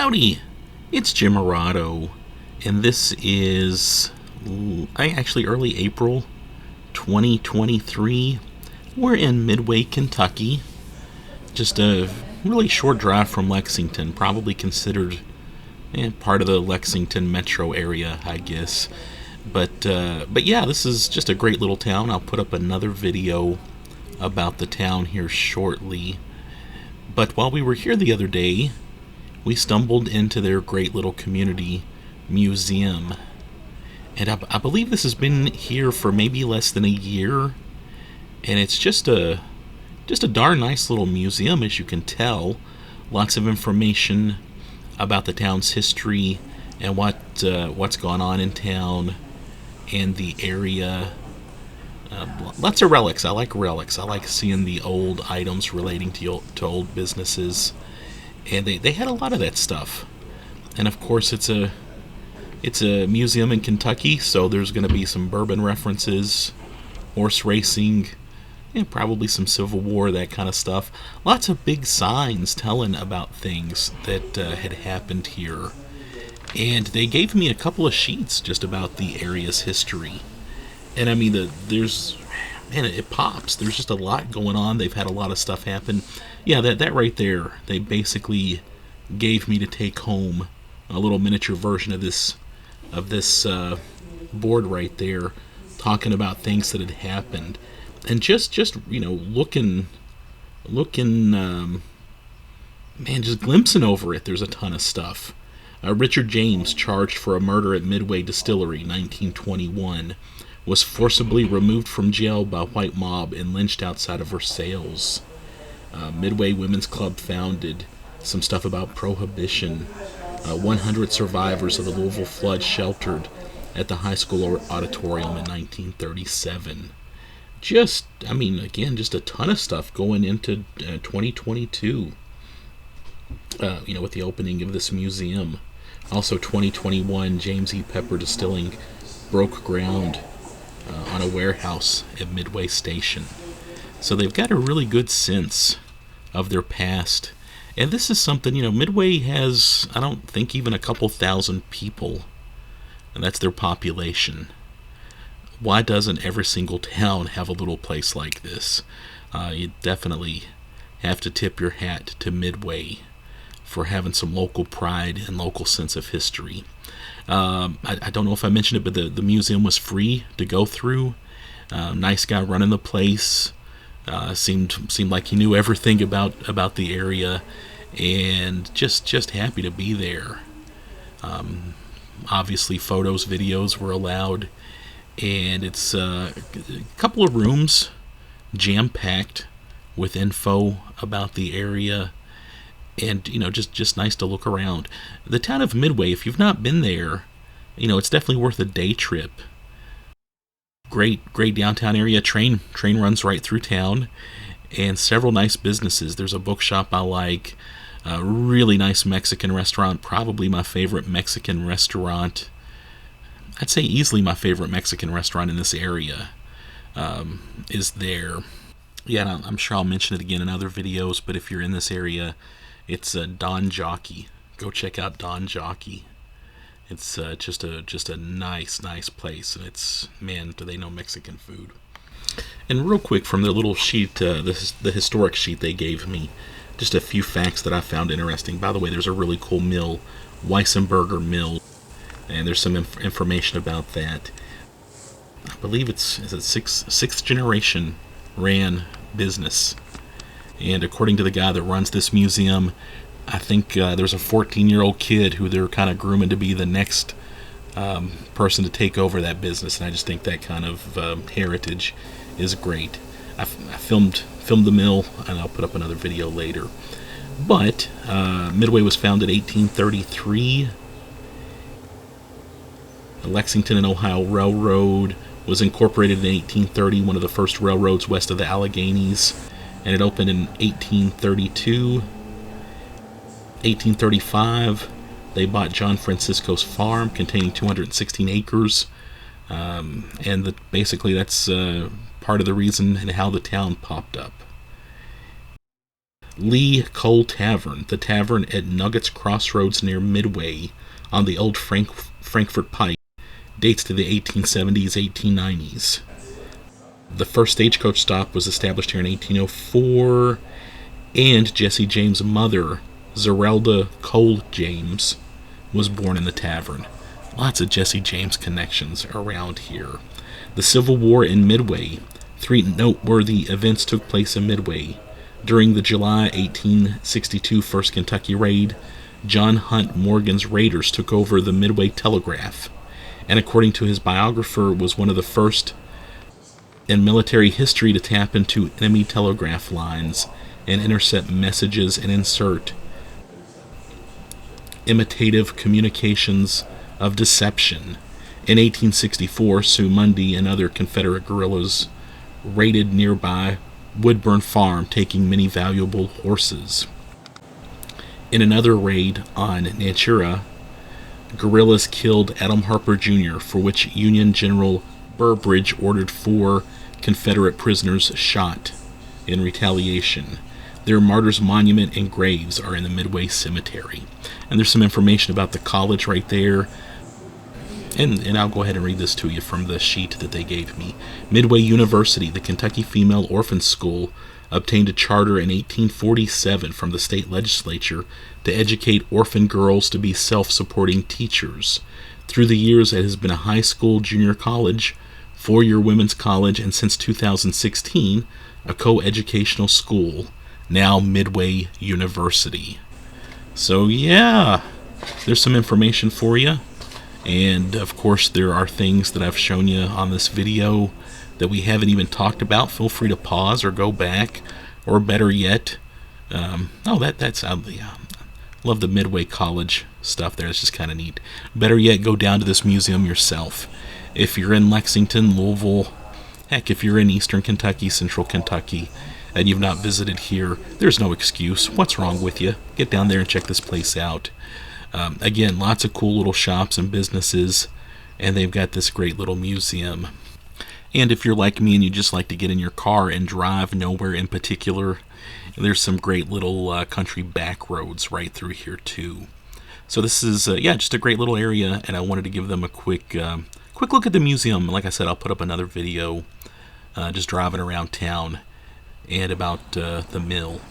Howdy, it's Jim Arado, and this is actually early April 2023. We're in Midway, Kentucky, just a really short drive from Lexington, probably considered part of the Lexington metro area, I guess. But yeah, this is just a great little town. I'll put up another video about the town here shortly. But while we were here the other day, we stumbled into their great little community museum. And I believe this has been here for maybe less than a year. And it's just a darn nice little museum, as you can tell. Lots of information about the town's history and what's gone on in town and the area. Lots of relics. I like relics. I like seeing the old items relating to old businesses. And they had a lot of that stuff. And of course it's a museum in Kentucky, so there's going to be some bourbon references, horse racing, and probably some Civil War, that kind of stuff. Lots of big signs telling about things that had happened here. And they gave me a couple of sheets just about the area's history. And I mean, it pops. There's just a lot going on. They've had a lot of stuff happen. Yeah, that right there, they basically gave me to take home a little miniature version of this board right there, talking about things that had happened. And just looking, just glimpsing over it, there's a ton of stuff. Richard James, charged for a murder at Midway Distillery, 1921, was forcibly removed from jail by a white mob and lynched outside of Versailles. Midway Women's Club founded. Some stuff about Prohibition. 100 survivors of the Louisville flood sheltered at the high school auditorium in 1937. Just a ton of stuff going into 2022. With the opening of this museum. Also 2021, James E. Pepper Distilling broke ground on a warehouse at Midway Station. So they've got a really good sense of their past. And this is something, Midway has, I don't think, even a couple thousand people. And that's their population. Why doesn't every single town have a little place like this? You definitely have to tip your hat to Midway for having some local pride and local sense of history. I don't know if I mentioned it, but the museum was free to go through. Nice guy running the place. Seemed like he knew everything about the area, and just happy to be there. Obviously, photos, videos were allowed, and it's a couple of rooms jam-packed with info about the area. And, just nice to look around. The town of Midway, if you've not been there, it's definitely worth a day trip. Great downtown area. Train runs right through town. And several nice businesses. There's a bookshop I like. A really nice Mexican restaurant. Probably my favorite Mexican restaurant. I'd say easily my favorite Mexican restaurant in this area is there. Yeah, I'm sure I'll mention it again in other videos, but if you're in this area, it's Don Jockey. Go check out Don Jockey. It's just a nice place, and it's, man, do they know Mexican food. And real quick, from their little sheet, the historic sheet they gave me, just a few facts that I found interesting. By the way, there's a really cool mill, Weissenberger Mill, and there's some information about that. I believe it's sixth generation ran business. And according to the guy that runs this museum, I think there's a 14-year-old kid who they're kind of grooming to be the next person to take over that business. And I just think that kind of heritage is great. I filmed the mill, and I'll put up another video later. But Midway was founded in 1833. The Lexington and Ohio Railroad was incorporated in 1830, one of the first railroads west of the Alleghenies. And it opened in 1832. 1835, they bought John Francisco's farm containing 216 acres. And basically that's part of the reason and how the town popped up. Lee Cole Tavern, the tavern at Nuggets Crossroads near Midway on the old Frankfort Pike, dates to the 1870s, 1890s. The first stagecoach stop was established here in 1804, and Jesse James' mother, Zerelda Cole James, was born in the tavern. Lots of Jesse James connections around here. The Civil War in Midway. 3 noteworthy events took place in Midway. During the July 1862 First Kentucky Raid, John Hunt Morgan's raiders took over the Midway Telegraph, and according to his biographer, was one of the first in military history to tap into enemy telegraph lines and intercept messages and insert imitative communications of deception. In 1864, Sue Mundy and other Confederate guerrillas raided nearby Woodburn Farm, taking many valuable horses. In another raid on Nanchira, guerrillas killed Adam Harper Jr., for which Union General Burbridge ordered 4 Confederate prisoners shot in retaliation. Their martyrs' monument and graves are in the Midway Cemetery. And there's some information about the college right there. And I'll go ahead and read this to you from the sheet that they gave me. Midway University, the Kentucky Female Orphan School, obtained a charter in 1847 from the state legislature to educate orphan girls to be self-supporting teachers. Through the years, it has been a high school, junior college, 4-year women's college, and since 2016, a co-educational school, now Midway University. So yeah, there's some information for you. And of course, there are things that I've shown you on this video that we haven't even talked about. Feel free to pause or go back, or better yet, that's love the Midway College stuff there. It's just kind of neat. Better yet, go down to this museum yourself. If you're in Lexington, Louisville, heck, if you're in Eastern Kentucky, Central Kentucky, and you've not visited here, there's no excuse. What's wrong with you? Get down there and check this place out. Again, lots of cool little shops and businesses, and they've got this great little museum. And if you're like me and you just like to get in your car and drive nowhere in particular, there's some great little country back roads right through here too. So this is just a great little area, and I wanted to give them a quick look at the museum. Like I said, I'll put up another video just driving around town and about the mill.